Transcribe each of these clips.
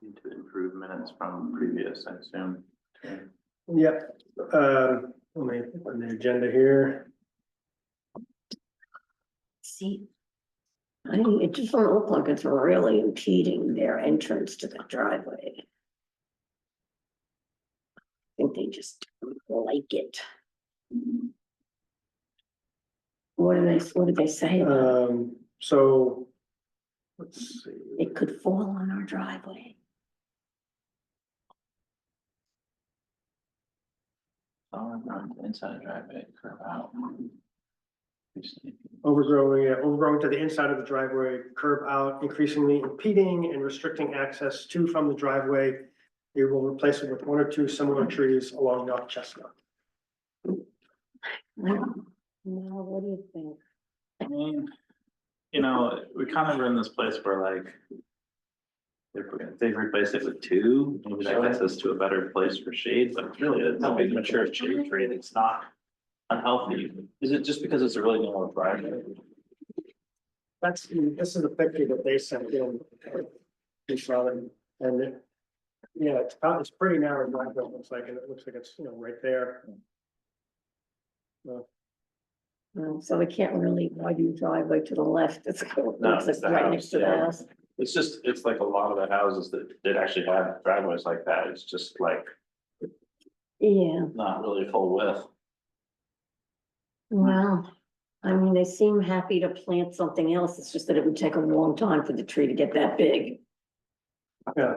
Need to improve minutes from previous, I assume. Yep, let me put on the agenda here. See. I mean, it just doesn't look like it's really impeding their entrance to the driveway. I think they just don't like it. What did they say about it? So. Let's see. It could fall on our driveway. Oh, inside driveway, curve out. Overgrowing to the inside of the driveway, curb out, increasingly impeding and restricting access to from the driveway. They will replace it with one or two similar trees along North Chestnut. No, what do you think? I mean, you know, we kind of are in this place where like. If they replace it with two, maybe that gets us to a better place for shade, but it's really a big mature shade tree that's not unhealthy. Is it just because it's a really narrow driveway? This is the picture that they sent in. We saw them, and yeah, it's pretty narrow driveway, it looks like, and it looks like it's, right there. So we can't really widen the driveway to the left. It's No, looks it's like the right house, next to the yeah. house. It's like a lot of the houses that did actually have driveways like that, it's just like Yeah, not really full width. well, I mean, they seem happy to plant something else. It's just that it would take a long time for the tree to get that big. Yeah.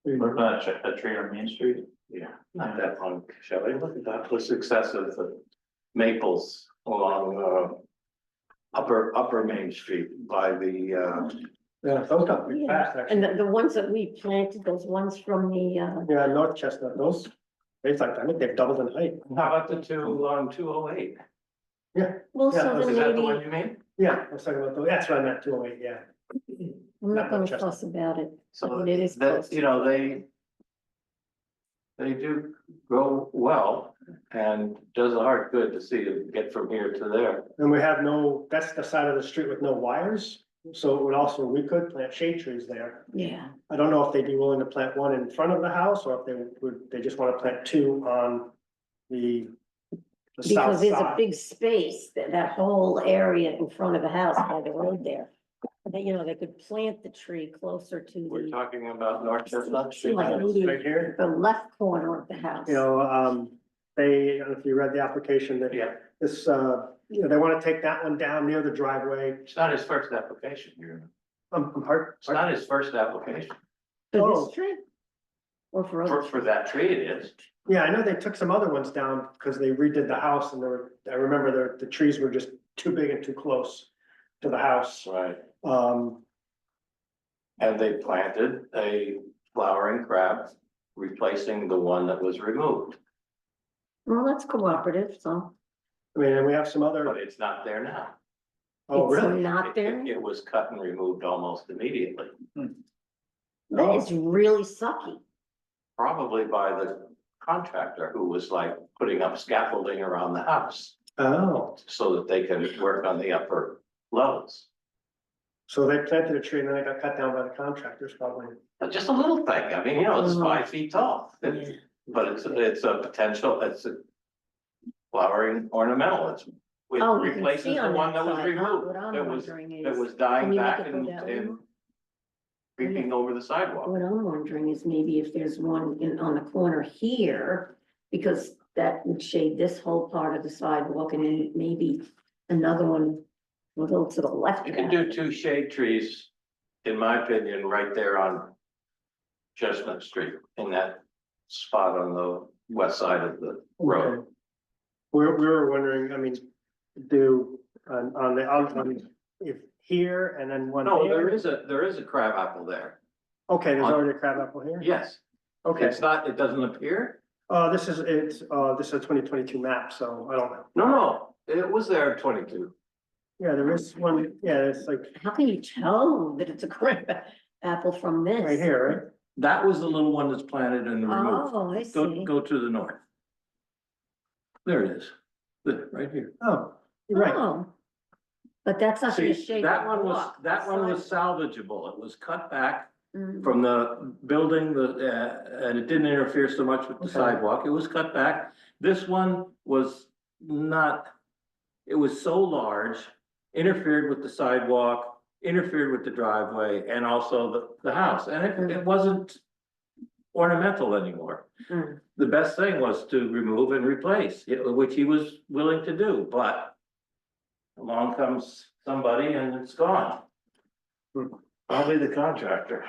What about a tree on Main Street? Yeah, not that long, Shelley, look at that, the success of the maples along upper Main Street by the Yeah, those got pretty Yeah, fast, and actually. the ones that we planted, those ones from the, Yeah, North Chestnut, those, I think they've doubled in height. How about the two on 208? well, Yeah, so Is then that the maybe, one you mean? Yeah, I was talking about, that's what I meant, 208, yeah. I'm not gonna Chestnut. fuss about it. So It is that, close. you know, they do grow well and does a heart good to see it get from here to there. And we have that's the side of the street with no wires, so it would also, we could plant shade trees there. Yeah, I don't know if they'd be willing to plant one in front of the house, or if they just wanna plant two on the south because there's a side. big space, that whole area in front of the house by the road there. They, they could plant the tree closer to We're the, talking about North Chestnut Street. Like a little- Right here, the left corner of the house. they, if you read the application, that Yeah, this, they wanna take that one down near the driveway. it's not his first application here. Part, It's not his first application. For Oh. this tree? Or for other? For that tree it is. yeah, I know they took some other ones down because they redid the house, and I remember the trees were just too big and too close to the house. Right. Um, And they planted a flowering crab, replacing the one that was removed, Well, that's cooperative, so. I mean, and we have some but other, it's not there now. oh, It's really? not there? It was cut and removed almost immediately, That is really sucky. probably by the contractor who was like putting up scaffolding around the house Oh, so that they can work on the upper levels. so they planted a tree and then it got cut down by the contractors probably. But just a little thing, I mean, it's Mhm. 5 feet tall, Yeah. but it's a potential, it's a flowering ornamental, it Oh, you can replaces see the on one that was side, huh? removed. What I'm It was, wondering it is, was can dying you make back it go and that way more? creeping over the sidewalk. What I'm wondering is maybe if there's one on the corner here, because that would shade this whole part of the sidewalk, and then maybe another one a little to the left. You of can that. do 2 shade trees, in my opinion, right there on Chestnut Street, in that spot on the west side of the road. Okay. We were wondering, I mean, if here and then one No, there. there is a crabapple there. Okay, there's already a crab apple here? Yes, Okay, it doesn't appear? No, it was there in 22. Yeah, there is one, yeah, it's like How can you tell that it's a crab apple from this? right here, right? That was the little one that's planted and removed. Oh, I see. Go to the north. There it is, right here. Oh, you're right. Oh. But that's not gonna See, shade. that the one walk, was the salvageable. It was cut back Mm. from the building, and it didn't interfere so much with the Okay. sidewalk, it was cut back. This one was not, it was so large, interfered with the sidewalk, interfered with the driveway, and also the house, and it wasn't ornamental anymore. Mm. The best thing was to remove and replace, which he was willing to do, but along comes somebody and it's gone. Probably the contractor.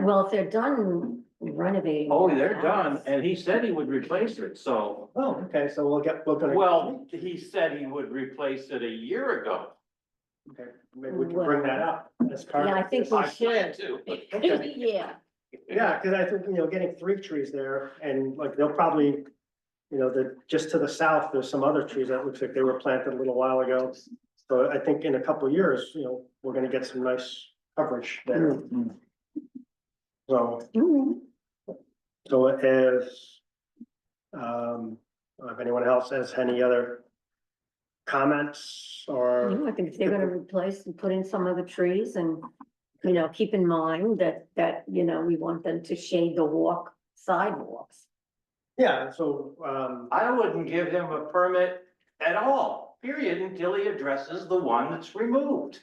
Well, if they're done renovating. Oh, the they're done, house- and he said he would replace it, so. Oh, okay, so we're gonna. Well, he said he would replace it a year ago. Okay, maybe we can bring that up as part of. Yeah, I think this. we I plan should. to. Okay. Yeah, Yeah, cause I think, getting 3 trees there and like they'll probably, just to the south, there's some other trees that looks like they were planted a little while ago. So I think in a couple of years, we're gonna get some nice coverage there. So, Mhm. so if anyone else has any other comments or, I think if they're gonna replace and put in some of the trees and, keep in mind that, we want them to shade the sidewalks. yeah, so, I wouldn't give him a permit at all, period, until he addresses the one that's removed.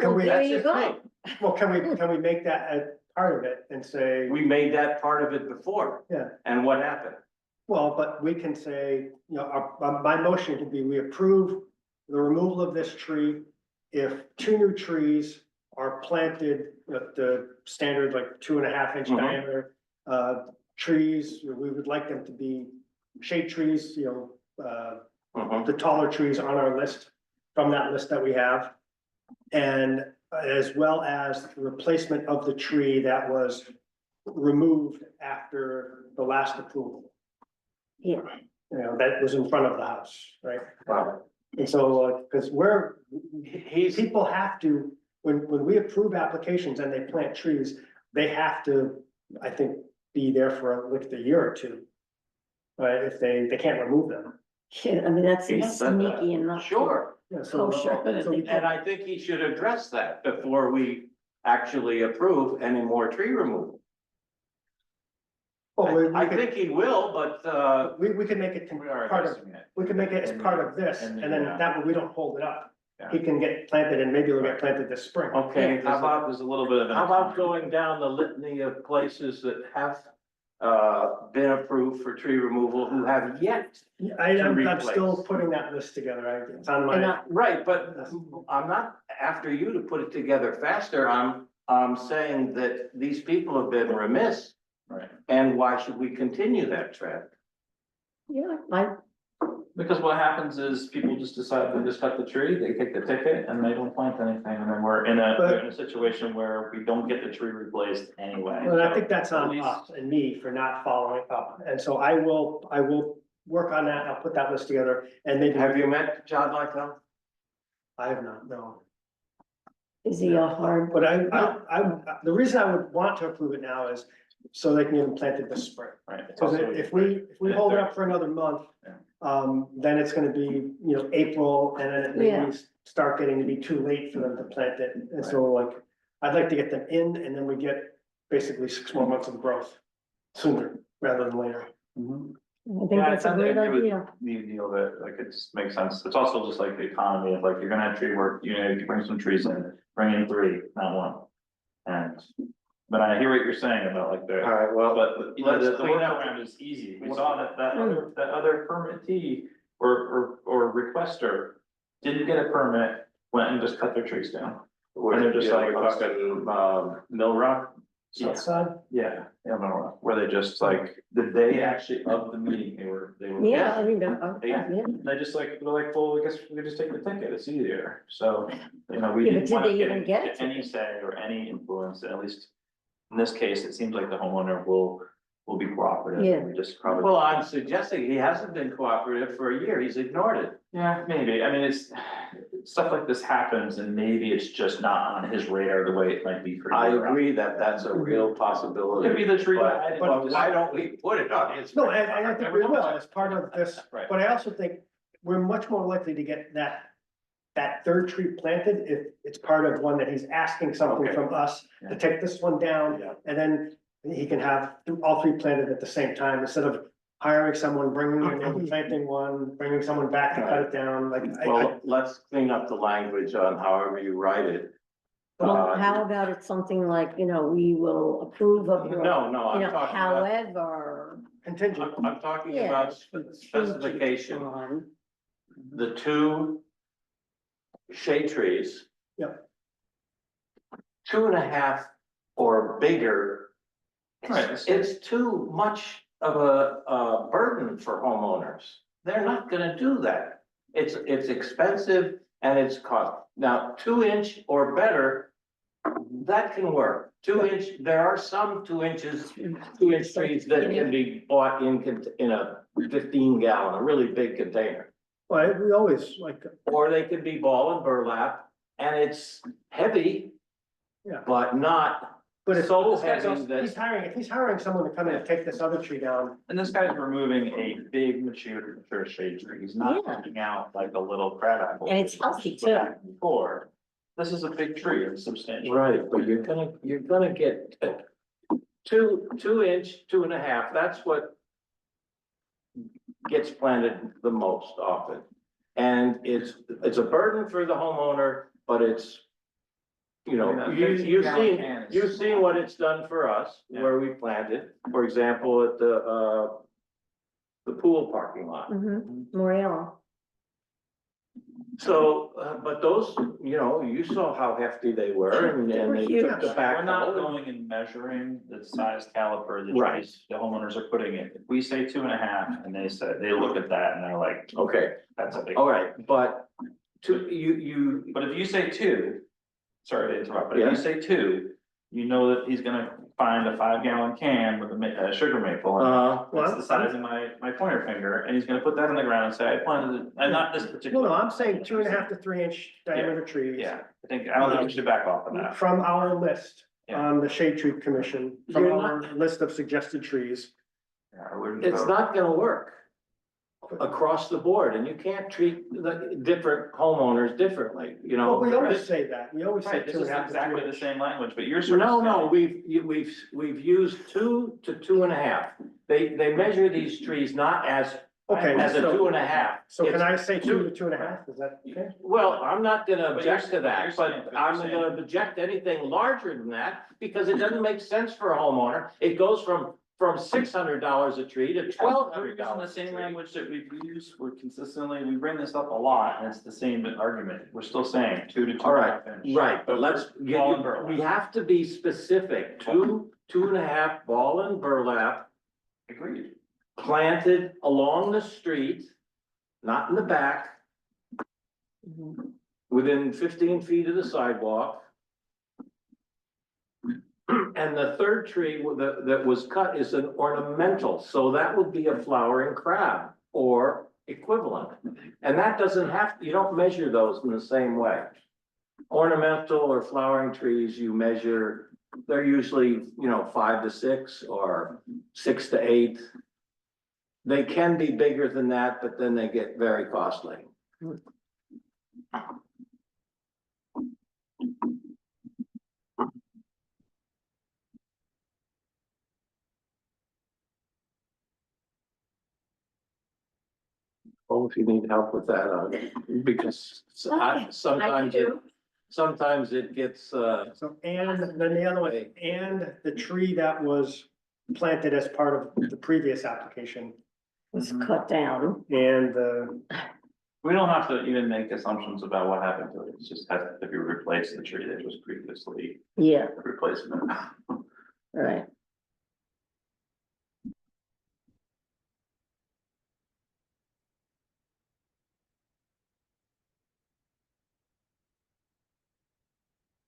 can we, There That's you his go. thing. well, can we make that a part of it and say, We made that part of it before. Yeah. And what happened? well, but we can say, my motion could be, we approve the removal of this tree if 2 new trees are planted with the standard like 2.5 inch Mhm. diameter. Trees, we would like them to be shade trees, the taller trees on our list, from that list that we have. And as well as the replacement of the tree that was removed after the last approval. Yeah. That was in front of the house, right? Wow. And so, because people have to, when we approve applications and they plant trees, they have to, I think, be there for like a year or 2. Right, if they can't remove them. Yeah, I mean, that's He said that. sneaky enough. Sure, Yeah, so, Kosher. so we and I think he should address that before we actually approve any more tree removal. well, we I could, think he will, but, we could make it We are part of, addressing it. we can make it as part of this, And and then the, that way we don't hold it up. Yeah. He can get planted and maybe it'll get planted this spring. okay, how about, There's a little bit of. an- how about going down the litany of places that have been approved for tree removal who have yet? I'm still replace. putting that list together, it's on And my, Right, but I'm not after you to put it together faster, I'm saying that these people have been remiss. Right, And why should we continue that trend? Yeah, because what happens is people just decide to just cut the tree, they take the ticket and they don't plant anything, and then we're in a situation where we don't get the tree replaced anyway. well, I So think that's at on least- us and me for not following up, and so I will work on that, I'll put that list together, and maybe. Have you met John Lytell? I have not, no. is he a hard? But the reason I would want to approve it now is so they can get them planted this spring. Right. it's Because also- if we hold it up for another month, then it's gonna be, April, and then it Yeah. may start getting to be too late for them to plant it. And so like, I'd like to get them in, and then we get basically 6 more months of growth sooner rather than later. I think Yeah, that's a I great agree with idea. The deal that, like, it just makes sense, it's also just like the economy of like, you're gonna have tree work, you bring some trees in, bring in 3, not 1. And, but I hear what you're saying about like the. right, well, But let's the clean up. workaround is easy. We saw that other permittee or requester didn't get a permit, went and just cut their trees down. And they're just like, we're talking, Mill Rock. Yeah. Outside, Yeah, no, where they just like, the day actually of the meeting, they were. Yeah, I mean, yeah. They just like, they're like, well, I guess we could just take the ticket, it's easier. So, we Yeah, but didn't did want they to even get it? any say or any influence, at least. In this case, it seems like the homeowner will be cooperative. Yeah. We just probably. Well, I'm suggesting he hasn't been cooperative for a year, he's ignored it. Yeah, maybe. I mean, it's, stuff like this happens and maybe it's just not on his radar the way it might be for you. I agree that that's a real Could be possibility, the tree. but, but why don't we put it on his? no, and I think we will as part of this, Right. but I also think we're much more likely to get that that third tree planted, if it's part of one that he's asking something Okay. from us Yeah. to take this one down, Yeah. and then he can have all three planted at the same time, instead of hiring someone, bringing in and planting one, bringing someone back to cut it down, like, Well, let's clean up the language on however you write it. Well, how about it's something like, we will approve of your, No, no, I'm talking about, however. contingent. I'm talking Yeah, about contingent specification, on- the two shade trees. Yep. 2.5 or bigger. Right. It's too much of a burden for homeowners. They're not gonna do that. It's expensive and it's cost. Now, 2-inch or better, that can work. 2-inch, there are some 2 inches, 2-inch trees that can be bought in a 15-gallon, a really big container. Well, we always like, Or they could be ball and burlap, and it's heavy. Yeah. But not but if so this guy's heavy also- that. if he's hiring someone to come in and take this other tree down, And this guy's removing a big mature shade tree. He's not Yeah. taking out like a little crab apple. And it's healthy Which too. was before. This is a big tree, it's substantial. Right, but you're gonna get 2-inch, 2.5, that's what gets planted the most often. And it's a burden for the homeowner, but it's, you've seen what it's done for us, where we planted, for example, at the pool parking lot. Morella. So, but those, you saw how hefty they were and They were they huge. took the We're not backhoe. going and measuring the size caliper that Right. the homeowners are putting in. If we say 2.5 and they said, they look at that and they're like, Okay, that's a big. all right, but you, But if you say 2, sorry to interrupt, but if Yeah. you say 2, you know that he's gonna find a 5-gallon can with a sugar maple. in it. That's the size of my pointer finger, and he's gonna put that on the ground and say, I planted it, and not this no, particular. no, I'm saying 2.5 to 3-inch diameter trees. Yeah, I don't think we should back off on that. From our list Yeah. on the Shade Tree Commission, from You're our list of suggested trees. Yeah, I wouldn't it's vote. not gonna work across the board, and you can't treat the different homeowners differently, Well, we always say that, we always say Right, this is 2.5 to exactly the 3-inch. same language, but you're sort of. No, saying- we've used 2 to 2.5. They measure these trees not as Okay, a so, 2.5. so can It's I say 2 to two- 2.5, is that okay? Well, I'm not gonna But you're object to saying- that, you're but saying- I'm you're saying- gonna object anything larger than that, because it doesn't make sense for a homeowner. It goes from $600 a tree to We're $1,200 using the a same tree. language that we've used, we bring this up a lot, and it's the same argument, we're still saying 2 to 2.5 inch. Right, but Ball and burlap. we have to be specific, 2.5 ball and burlap Agreed. planted along the street, not in the back, within 15 feet of the sidewalk. And the third tree that was cut is an ornamental, so that would be a flowering crab or equivalent. And that doesn't you don't measure those in the same way. Ornamental or flowering trees, you measure, they're usually, 5 to 6 or 6 to 8. They can be bigger than that, but then they get very costly. Well, if you need help with that, because sometimes it gets, So, and then the other one, and the tree that was planted as part of the previous application, Was cut down. and We don't have to even make assumptions about what happened to it, it's just has to be replaced the tree that was previously Yeah, replacement. right.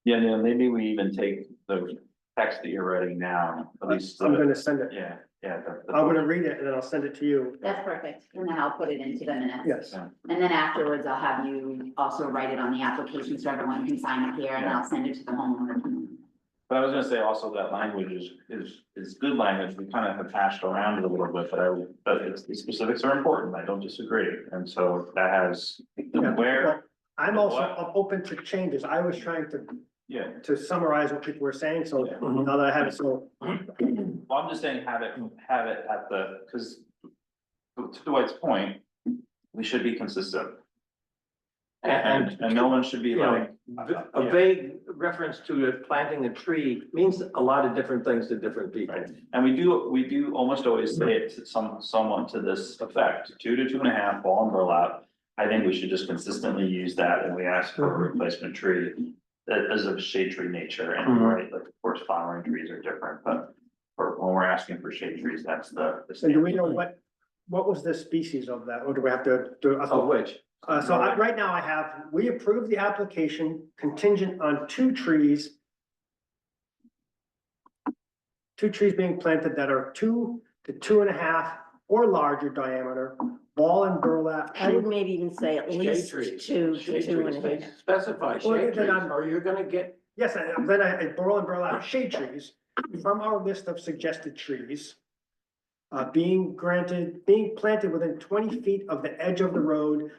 Yeah, maybe we even take the text that you're writing now, at least. I'm gonna send it, Yeah, yeah. I'm gonna read it and then I'll send it to you, That's perfect, and then I'll put it into the minutes. yes. And then afterwards, I'll have you also write it on the application, so everyone can sign it here, and I'll send it to the homeowner. But I was gonna say also that language is good language, we kind of have hashed around it a little bit, but it's, the specifics are important, I don't disagree, and so that has Yeah, where. well, I'm also open to changes. I was trying Yeah. to summarize what people were saying, so Yeah. now that I have it, so. Well, I'm just saying have it at the, because to Dwight's point, we should be consistent. And no one should be You know, like. a vague reference to planting a tree means a lot of different things to different people. Right, and we do almost always say it to someone to this effect, 2 to 2.5 ball and burlap. I think we should just consistently use that when we ask for a replacement tree that is of shade tree nature, and you're right, like, of course, flowering trees are different, but. When we're asking for shade trees, that's the. And do we know what was the species of that, or do we have to do? Of which? Right now we approved the application contingent on 2 trees. 2 trees being planted that are 2 to 2.5 or larger diameter, ball and burlap. I would maybe even say at Shade least trees. 2 to Shade 2.5. trees. Specify Well, shade then trees, I'm- or you're gonna get, Yes, then I ball and burlap shade trees from our list of suggested trees. Being planted within 20 feet of the edge of the road.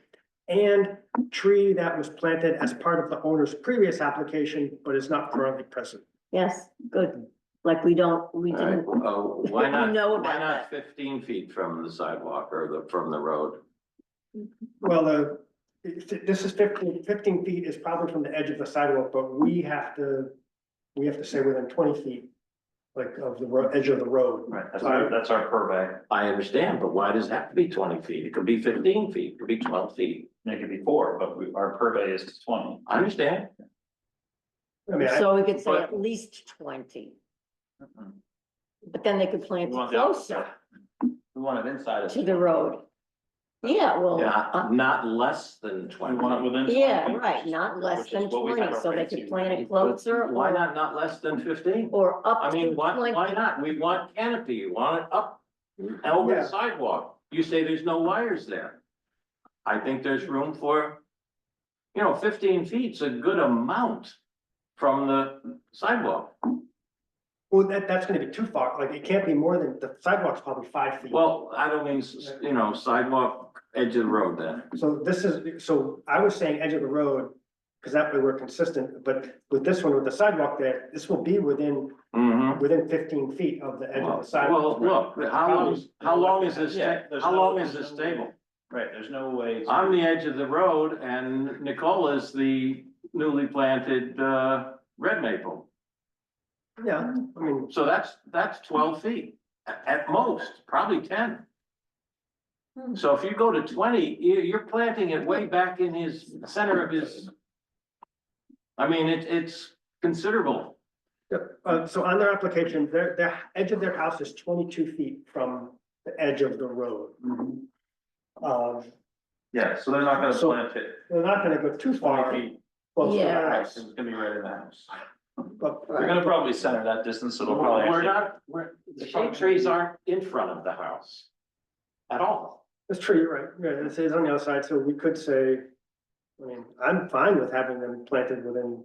And tree that was planted as part of the owner's previous application, but is not currently present. Yes, good. Like we didn't, why We not, know why about not 15 feet from the sidewalk or from the road? Well, this is 15 feet is probably from the edge of the sidewalk, but we have to say within 20 feet. Like of the edge of the road. Right, that's our purvey, I understand, but why does it have to be 20 feet? It could be 15 feet, it could be 12 feet. it could be 4, but our purvey is 20. I understand. I mean, so we could say but- at least 20, Mhm. but then they could plant We it want the opposite. closer We want it inside of. to the road. Yeah, well, Yeah, not less than We 20. want it within. 20 yeah, feet, right, which is- not less which is than what we have 20, our so they rights could to. plant it closer Why or, not less than 15? or up I to mean, why 20. not? We want canopy, you want it up over Yeah. the sidewalk. You say there's no wires there. I think there's room for, 15 feet's a good amount from the sidewalk. well, that's gonna be too far, like it can't be more than, the sidewalk's probably 5 feet. Well, I don't mean, sidewalk, edge of the road then. So I was saying edge of the road, because that way we're consistent, but with this one, with the sidewalk there, this will be within Mm-hmm. 15 feet of the edge of the Well, sidewalk. look, how long is this, Yeah, there's how no- long is there's this no way. table? Right, there's no way. to- I'm the edge of the road and Nicola's the newly planted, red maple. Yeah, I mean, So that's 12 feet at most, probably 10. So if you go to 20, you're planting it way back in his center of his. I mean, it's considerable. so on their application, their edge of their house is 22 feet from the edge of the road. Um, Yeah, so they're not gonna So- plant it they're not gonna go too 20 far. feet, Close to the Yeah. house, it's gonna be right in the house. but They're gonna probably center that distance, so it'll probably We're actually. the shade trees aren't in front of the house. At all. it's true, you're right, yeah, it says on the other side, so we could say. I mean, I'm fine with having them planted within,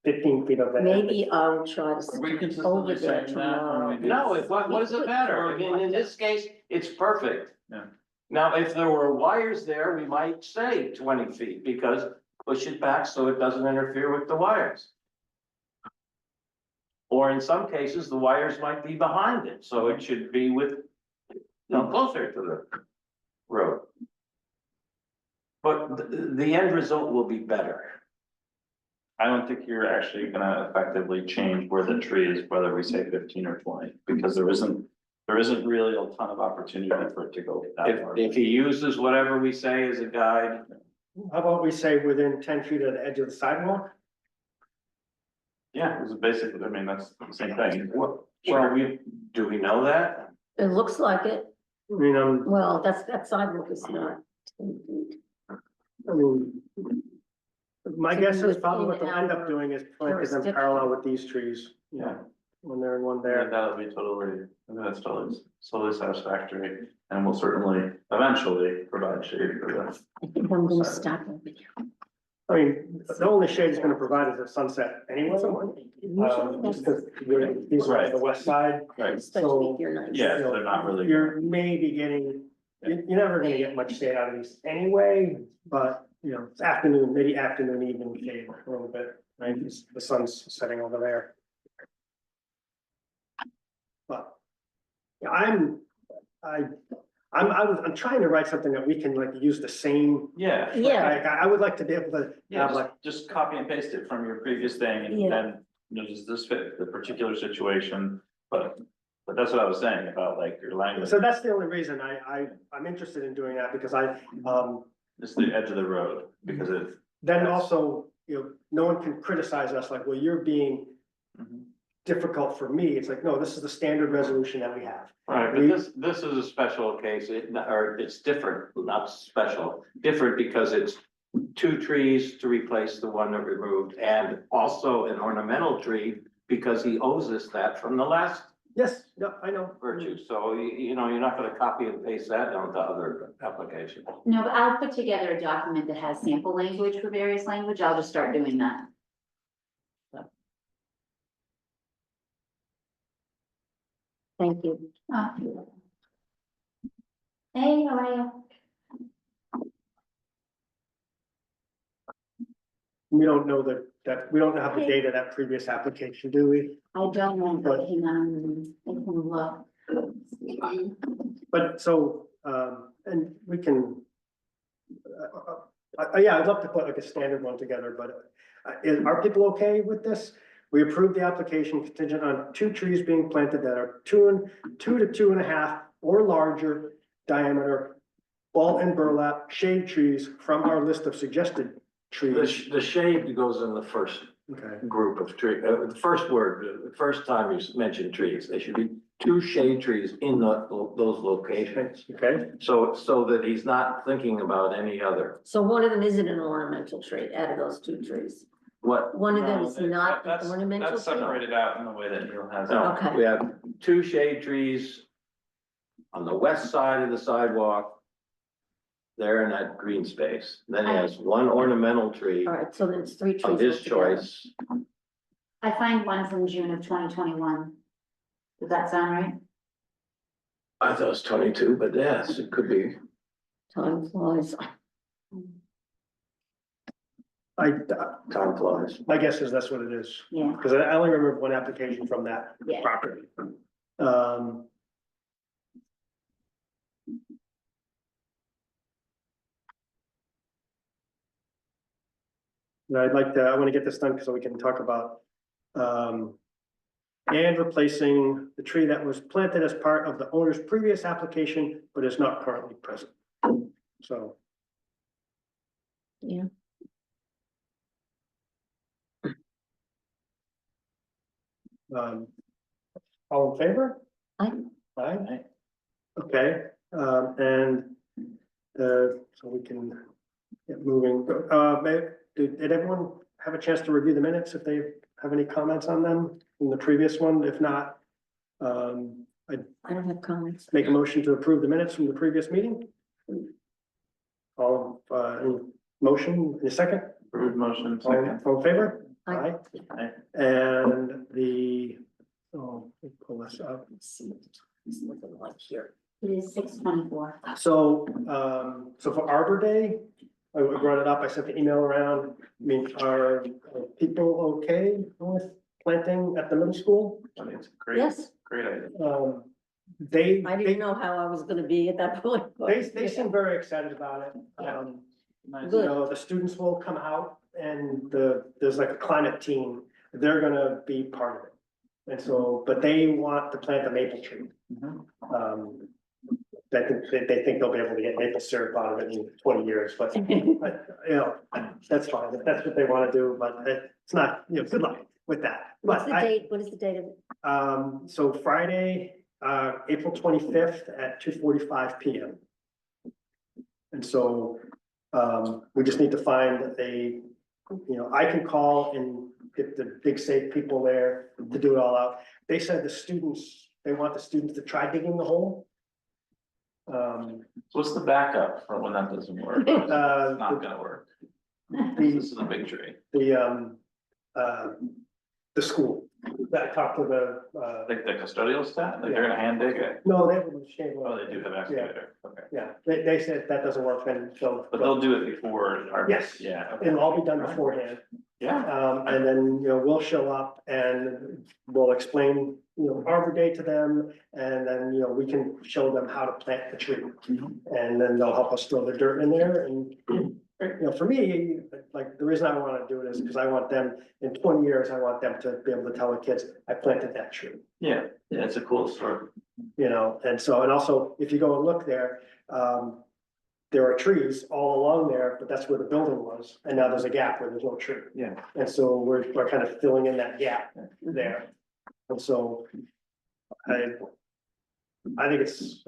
15 feet of that. Maybe I'll try to Are we step over consistently there saying that? tomorrow. when we do No, this? what does it matter? I mean, in this case, it's perfect. Yeah. Now, if there were wires there, we might say 20 feet because push it back so it doesn't interfere with the wires. Or in some cases, the wires might be behind it, so it should be closer to the road. But the end result will be better. I don't think you're actually gonna effectively change where the tree is, whether we say 15 or 20, because there isn't really a ton of opportunity for it to go that far. If he uses whatever we say as a guide, How about we say within 10 feet of the edge of the sidewalk? Yeah, it was basically, I mean, that's the same thing. well, Sure. do we know that? It looks like it. I mean, Well, that sidewalk is not 10 feet. My To guess be is probably what within they'll end up our doing is planting them jurisdiction. parallel with these trees, Yeah, when they're in one yeah, there. that would be totally, that's totally satisfactory, and we'll certainly eventually provide shade for that. I think I'm gonna stop over there. I mean, the only shade it's gonna provide is at sunset anyway. Just because these are on the west side, Right, Especially if you're nice. yeah, they're not really. you're maybe getting, you're never gonna get much shade out of these anyway, but you know, it's afternoon, maybe afternoon, evening shade a little bit, right? The sun's setting over there. But yeah, I'm trying to write something that we can like use the same. Yeah. Yeah. I would like to be able to Yeah, have like, just copy and paste it from your previous thing and Yeah. then, does this fit the particular situation? But that's what I was saying about like your language, so that's the only reason I'm interested in doing that because just the edge of the road, because it. then also, you know, no one can criticize us like, well, you're being difficult for me. It's like, no, this is the standard resolution that we have. Right, but this is a special case, or it's different, not special, different because it's 2 trees to replace the one that removed, and also an ornamental tree, because he owes us that from the last Yes, no, I know. virtue, so you know, you're not gonna copy and paste that onto other applications. No, but I'll put together a document that has sample language for various language. I'll just start doing that. Thank you. Oh. Hey, how are you? We don't know that we don't have the date of that previous application, do we? I don't know, but hang on, I can look. But so, and we can. Yeah, I'd love to put like a standard one together, but are people okay with this? We approve the application contingent on 2 trees being planted that are 2 to 2.5 or larger diameter. Ball and burlap shade trees from our list of suggested trees. The shade goes in the first Okay, group of tree, the first word, the first time you mention trees, there should be 2 shade trees in those locations. okay, So that he's not thinking about any other, So one of them isn't an ornamental tree out of those 2 trees. what, One of them No, is not an that's- ornamental That's tree. separated out in the way that Neil has it. no, Okay. we have 2 shade trees on the west side of the sidewalk, there in that green space, then he has 1 ornamental tree All right, so then it's 3 trees. of his altogether. choice. I find one from June of 2021. Does that sound right? I thought it was 22, but yes, it could be. Time flies. Time flies. my guess is that's what it is, Yeah, because I only remember one application from that yeah. property. Um. And I want to get this done so we can talk about, and replacing the tree that was planted as part of the owner's previous application, but is not currently present. So. Yeah. All in favor? Aye. Aye. Okay, and, so we can get moving. Did everyone have a chance to review the minutes if they have any comments on them from the previous one? If not, I don't have comments. make a motion to approve the minutes from the previous meeting. All, any motion in a second? Approved motion, All second. all in favor? Aye. Aye. And the, oh, let me pull this up. Let's see. It's looking like here. It is 6:24. So, so for Arbor Day, I brought it up, I sent the email around. I mean, are people okay with planting at the middle school? I mean, it's a great, Yes, great idea. I didn't know how I was gonna be at that point. but- They seem very excited about it. Nice. You Good. know, the students will come out and there's like a climate team, they're gonna be part of it. And so, but they want to plant a maple tree. Mhm. They think they'll be able to get maple syrup out of it in 20 years, but, you know, that's fine, if that's what they wanna do, but it's not, you know, good luck with that. What's But the I, date? What is the date of it? so Friday, April 25th at 2:45 PM. And so, we just need to find a, you know, I can call and get the big safe people there to do it all out. They said the students, they want the students to try digging the hole. So what's the backup for when that doesn't work? It's not gonna work. This is a big tree. The school. I talked to the, Like the custodial staff, like they're gonna hand dig it? no, they have a machine. Oh, they do have excavator, okay. Yeah, they said that doesn't work, then so. But they'll do it before our. Yes. Yeah. okay. It'll all be done beforehand. Yeah, And then, we'll show up and we'll explain, Arbor Day to them. And then, we can show them how to plant the tree. Mhm. And then they'll help us throw the dirt in there and, for me, like, the reason I wanna do it is because I want them, in 20 years, I want them to be able to tell the kids, I planted that tree. yeah, it's a cool story. And so, and also, if you go and look there, there are trees all along there, but that's where the building was, and now there's a gap where there's no tree. Yeah. And so we're kind of filling in that gap there. And so I think it's,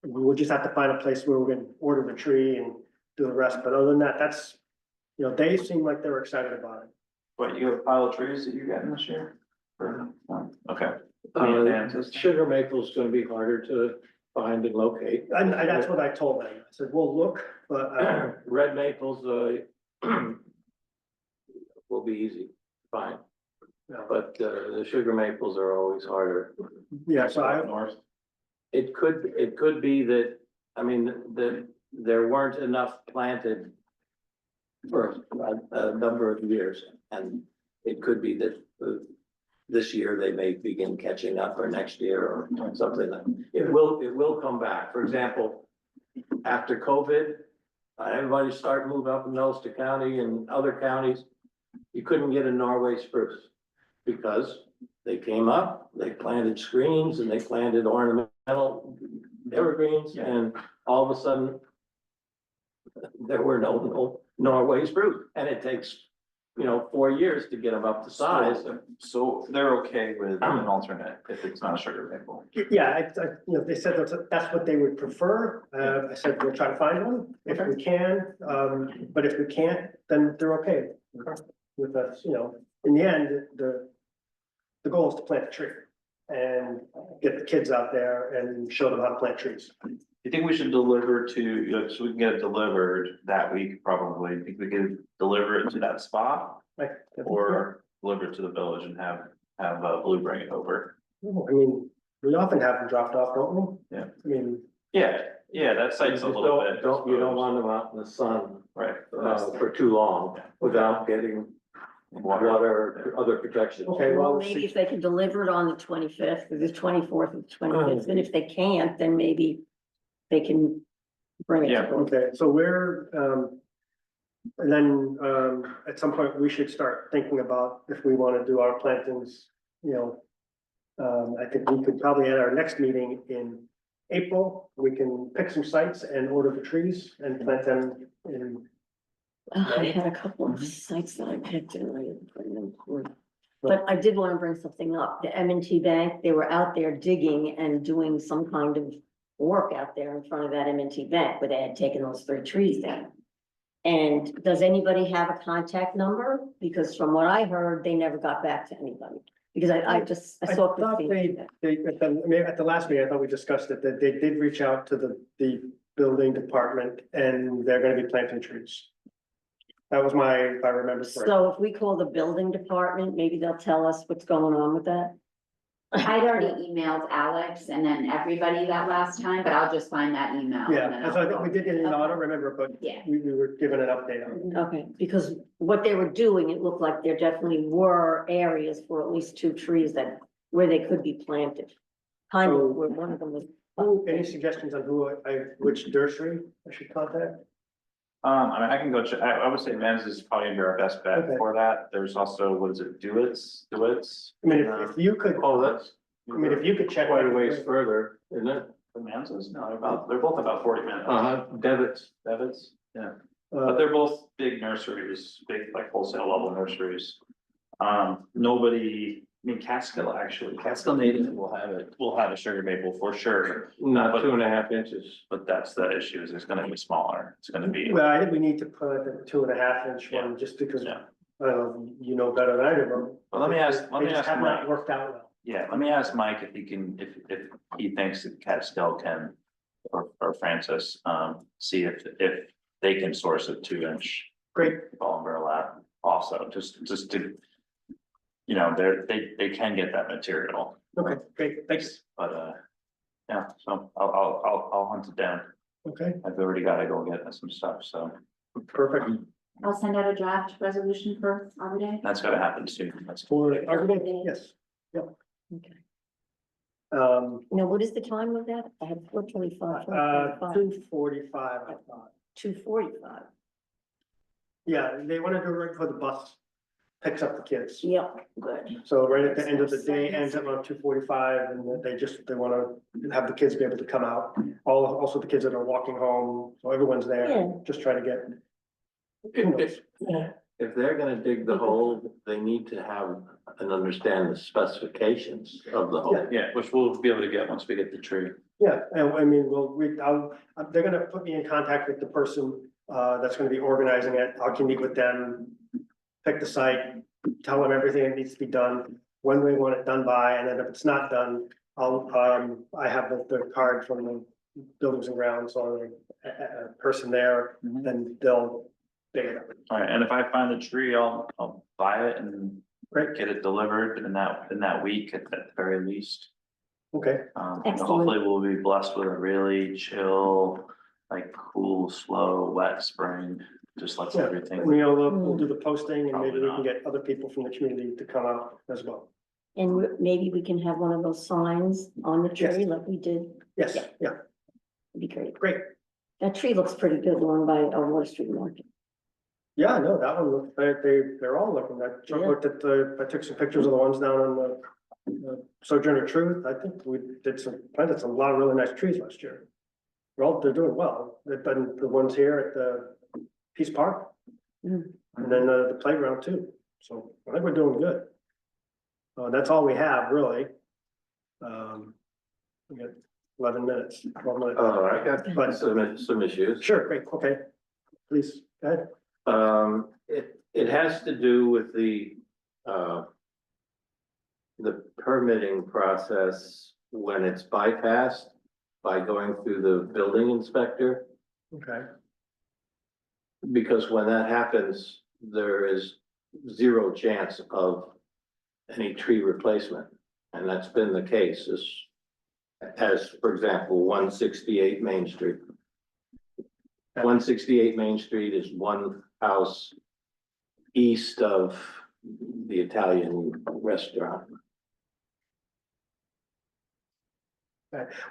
we'll just have to find a place where we can order the tree and do the rest, but other than that, that's, they seem like they were excited about it. What, you have a pile of trees that you're getting this year? Okay. Any advances? Sugar maple's gonna be harder to find and locate. And that's what I told them. I said, we'll look, but, Red maples, will be easy, fine, but, the sugar maples are always harder. yeah, so I, North. It could be that, I mean, that there weren't enough planted for a number of years, and it could be that this year they may begin catching up, or next year, or something like, it will come back. For example, after COVID, everybody started moving up in Ulster County and other counties. You couldn't get a Norway spruce because they came up, they planted screens and they planted ornamental evergreens, and all of a sudden there were no Norway spruce, and it takes, 4 years to get them up to size. So they're okay with an alternate if it's not a sugar maple? yeah, they said that's what they would prefer. I said, we'll try to find one if we can, but if we can't, then they're okay with us, in the end, the goal is to plant a tree and get the kids out there and show them how to plant trees. You think we should deliver to, so we can get it delivered that week, probably? You think we could deliver it to that spot Like, or deliver it to the village and have Blue bring it over? I mean, we often have them dropped off, don't we? Yeah. I mean, Yeah, that You site's just a little bit. you don't want them out in the sun, Right. for too long without getting water or other protection. okay, Well, well, maybe if they can deliver it on the 25th, or the 24th, or the 25th, and if they can't, then maybe they can bring it. Yeah. to okay, so and then, at some point, we should start thinking about if we want to do our plantings, I think we could probably at our next meeting in April, we can pick some sites and order the trees and plant them in. I had a couple of sites that I picked and I didn't bring them forward. But I did want to bring something up. The M&T Bank, they were out there digging and doing some kind of work out there in front of that M&T Bank where they had taken those 3 trees down. And does anybody have a contact number? Because from what I heard, they never got back to anybody. Because I saw. thought Christine. at the last meeting, I thought we discussed it, that they did reach out to the building department and they're gonna be planting trees. That was if I remember correctly. So if we call the building department, maybe they'll tell us what's going on with that. I'd already emailed Alex and then everybody that last time, but I'll just find that email. and then Yeah, so I think I'll- we did get an email, I don't remember, but Yeah. we were given an update on it. Okay, because what they were doing, it looked like there definitely were areas for at least 2 trees where they could be planted. Kind So- of where one of them was. Any suggestions on which nursery I should contact? I mean, I can go check, I would say Men's is probably gonna be our best bet Okay. for that. There's also, what is it, Dewitt's? I mean, if you could, Oh, that's if you could check. quite a ways further, isn't it? The Men's? No, they're both about 40 minutes. Devitt's. Devitt's, yeah. But they're both big nurseries, big like wholesale level nurseries. Nobody, I mean, Catskill Native will have a sugar maple for sure. Not But- 2.5 inches. But that's the issue, is it's gonna be smaller, it's gonna be, Well, I think we need to put the 2.5 inch one, just because, Yeah. you know better than I do. Well, let me ask They just have not Mike. worked out well. Yeah, let me ask Mike if he can, if he thinks that Catskill can, or Francis, see if they can source a 2-inch Great, ball and burlap also, just to. you know, they can get that material, Okay, great, thanks. but, yeah, so I'll hunt it down. Okay, I've already gotta go get some stuff, so perfect. I'll send out a draft resolution for Arbor Day. that's gotta happen soon. That's For Arbor Day, yes. Okay. Um, Now, what is the time of that? I have 4:25. 2:45, I thought. 2:45. Yeah, they want to do it right before the bus picks up the kids. Yep, good. So right at the end of the day, ends at around 2:45, and then they want to have the kids be able to come out. Also the kids that are walking home, so everyone's Yeah. there, just try to get. If they're gonna dig the hole, they need to have and understand the specifications of the hole. Yeah, which we'll be able to get once we get the tree. Yeah, and I mean, they're gonna put me in contact with the person, that's gonna be organizing it. I can meet with them, pick the site, tell them everything that needs to be done, when we want it done by, and then if it's not done, I have the card from the buildings and grounds or a person there, Mhm. then they'll dig it up. All right, and if I find the tree, I'll buy it and Great, get it delivered in that week at the very least. okay, And Excellent. hopefully we'll be blessed with a really chill, like cool, slow, wet spring, just lets Yeah. everything. and we'll do the posting and maybe Probably we can not. get other people from the community to come out as well. And maybe we can have one of those signs on the Yes. tree like we did. Yes, Yeah. yeah, It'd be great. great. That tree looks pretty good, the one by Water Street Market. Yeah, no, that one, they're all looking, I Yeah. looked at I took some pictures of the ones down on the Sojourner Truth, I think we planted some, a lot of really nice trees last year. They're doing well, they've been the ones here at the Peace Park. Mm. And then the playground too, so I think we're doing good. That's all we have, really. We got 11 minutes, 12 minutes. Oh, I got But- some issues. Sure, great, okay, please, go ahead. It has to do with the permitting process when it's bypassed by going through the building inspector. Okay, Because when that happens, there is zero chance of any tree replacement. And that's been the case as, for example, 168 Main Street. 168 Main Street is one house east of the Italian restaurant.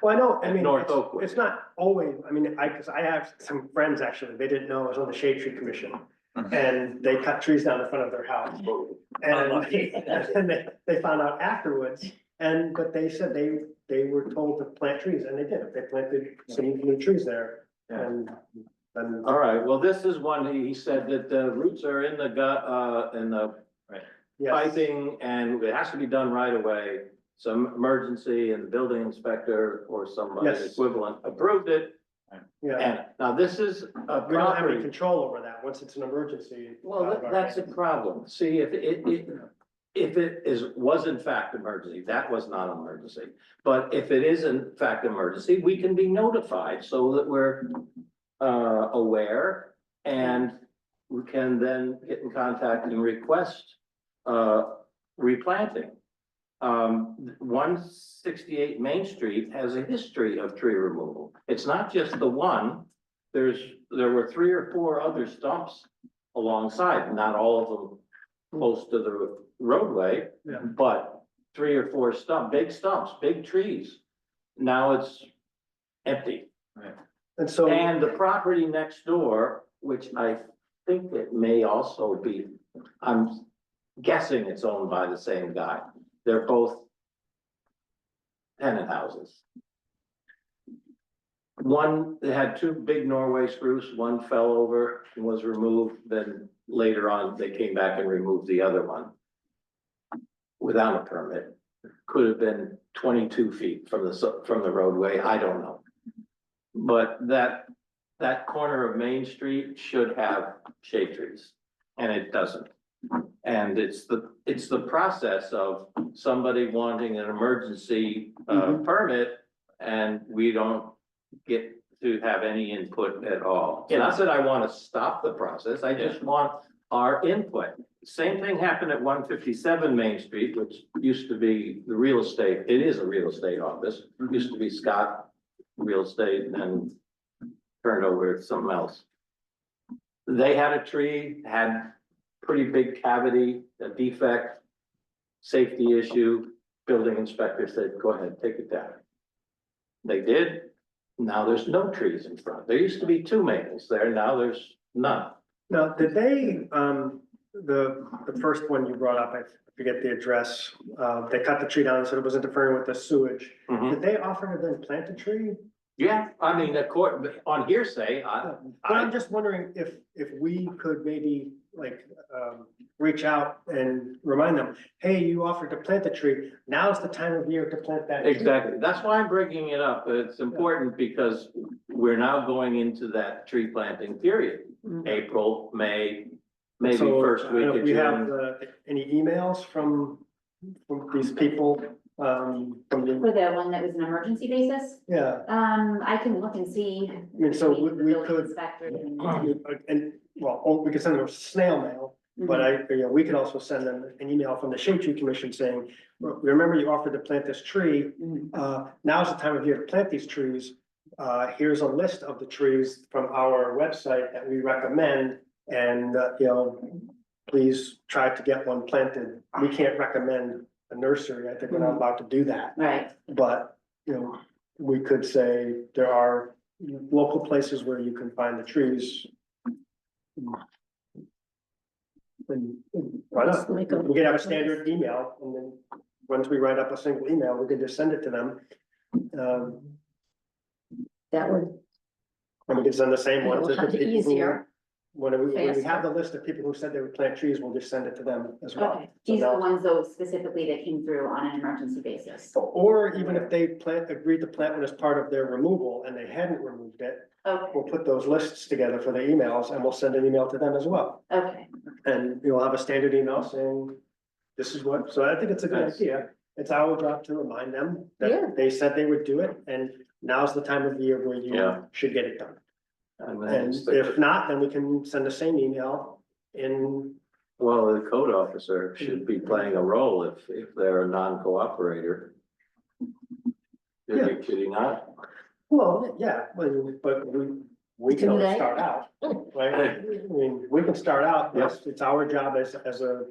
well, I know, I mean, North Oakwood. it's not always, I mean, cause I have some friends actually, they didn't know I was on the Shade Tree Commission. Mhm. And they cut trees down in front of their house. And Unlucky. and they found out afterwards, but they said they were told to plant trees, and they did, they planted some new trees there. Yeah. And All right, well, this is one, he said that the roots are in the gut, in the yes, piping, and it has to be done right away. Some emergency, and the building inspector or somebody Yes. equivalent approved it. yeah, And now this is a we don't have any property. control over that, once it's an emergency. Well, that's a problem. See, if it was in fact emergency, that was not an emergency. But if it is in fact emergency, we can be notified so that we're aware, and we can then get in contact and request replanting. 168 Main Street has a history of tree removal. It's not just the one. There were 3 or 4 other stumps alongside, not all of them close to the roadway, Yeah. but 3 or 4 big stumps, big trees. Now it's empty. And so, And the property next door, which I think it may also be, I'm guessing it's owned by the same guy. They're both tenant houses. One, they had 2 big Norway spruce, one fell over and was removed, then later on, they came back and removed the other one. Without a permit, could have been 22 feet from the roadway, I don't know. But that corner of Main Street should have shade trees, and it doesn't. And it's the process of somebody wanting an emergency Mhm. permit, and we don't get to have any input at all. Not that I want to stop the process, I just want our input. same thing happened at 157 Main Street, which used to be the real estate, it is a real estate office. Used to be Scott Real Estate and turned over to something else. They had a tree, had pretty big cavity, a defect, safety issue. Building inspector said, go ahead, take it down. They did. Now there's no trees in front. There used to be 2 maples there, now there's none. Now, did they, the first one you brought up, I forget the address, they cut the tree down and said it was interfering with the sewage. Mhm. Did they offer to then plant a tree? Yeah, I mean, on hearsay, But I'm just wondering if we could maybe like, reach out and remind them, hey, you offered to plant the tree, now's the time of year to plant that. tree." exactly. That's why I'm bringing it up. It's important because we're now going into that tree planting period. Mhm. April, May, maybe So, first I week don't know of if we have, June. any emails from these people, from the, For the one that was an emergency basis, yeah. I can look and see. I mean, so between the we building could- inspector and- And, well, oh, we could send them a snail mail, but we could also send them an email from the Shade Tree Commission saying, remember you offered to plant this tree, Mhm. now's the time of year to plant these trees. Here's a list of the trees from our website that we recommend, and, please try to get one planted. We can't recommend a nursery, I think we're not allowed to do that, Right, but, we could say there are local places where you can find the trees. And why not? Just make a- We could have a standard email, and then, once we write up a single email, we can just send it to them. That would And we can send the same one to the make it people who, easier. when we have faster. the list of people who said they would plant trees, we'll just send it to them as well. okay. So These are the they'll- ones though specifically that came through on an emergency basis. Or even if they agreed to plant one as part of their removal and they hadn't removed it, Okay, we'll put those lists together for the emails and we'll send an email to them as well. okay, And you'll have a standard email saying, this is what, so I think it's a good Nice. idea. It's our job to remind them Yeah. that they said they would do it, and now's the time of year where you Yeah. should get it done. And And then, if not, then we can send the same email in, well, the code officer should be playing a role if they're a non-cooperator. Should he not? well, yeah, but we can Do only they? start out, right? I mean, we can start out, yes, it's our job as a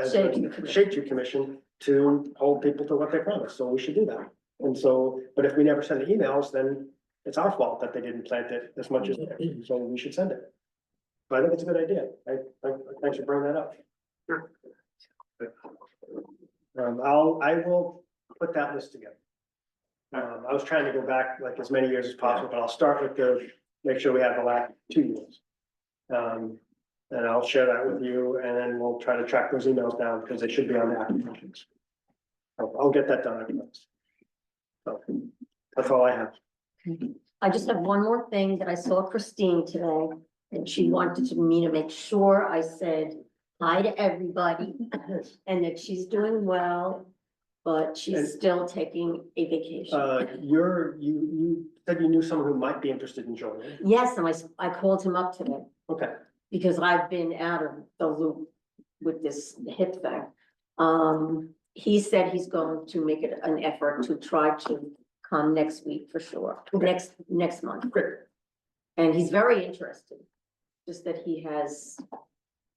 Shade Tree Commission. Shade Tree Commission to hold people to what they promise, so we should do that. And so, but if we never send the emails, then it's our fault that they didn't plant it as much as, so we should send it. But I think it's a good idea, thanks for bringing that up. I will put that list together. I was trying to go back like as many years as possible, but I'll start with make sure we have the last 2 years. And I'll share that with you, and then we'll try to track those emails down, because they should be on the applications. I'll get that done. I promise. So, that's all I have. I just have one more thing that I saw Christine today, and she wanted me to make sure I said hi to everybody and that she's doing well, but And- she's still taking a vacation. You said you knew someone who might be interested in joining. Yes, and I called him up today Okay, because I've been out of the loop with this hip thing. He said he's going to make it an effort to try to come next week for sure, Okay. next month. great. And he's very interested, just that he has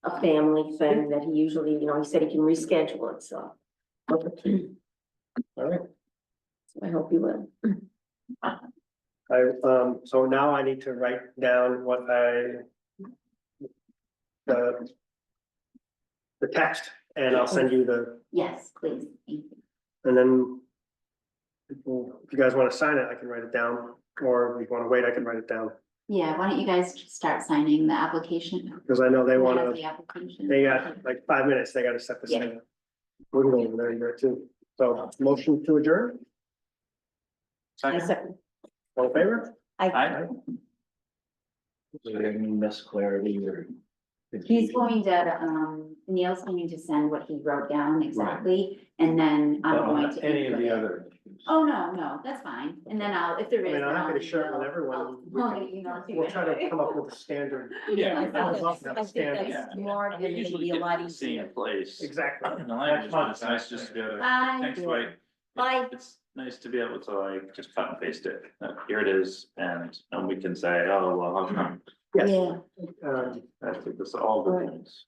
a family thing that he usually, he said he can reschedule it, so. All right. I hope he will. So now I need to write down what the text, and I'll send you yes, please, thank you. and then if you guys want to sign it, I can write it down, or if you want to wait, I can write it down, Yeah, why don't you guys just start signing the application? because I know they Who want has to, the application? they got like 5 minutes, they got to set this Yeah. thing. We're going over there, you're too. So motion to adjourn, I Second. second. all in favor? I, Aye. Is there any miss clarity or? He's going to, Neil's going to send what he wrote down exactly, and then I'm going to. Any of input the it. other issues. Oh, no, that's fine, and then I'll, if there I is. mean, I'm then happy to I'll share it with email- everyone. I'll- We I'll can- email to you We'll try to anyway. come up with a standard. Yeah. I think that's Yeah. smart, I and mean, it'll usually be a get lot to the same easier. place. Exactly. In the language, but it's nice just to go to, Bye. thanks, Dwight. Bye. It's nice to be able to like just cut and paste it, here it is, and we can say, oh, well, how come? Yes. Yeah, Um, I think this all good things.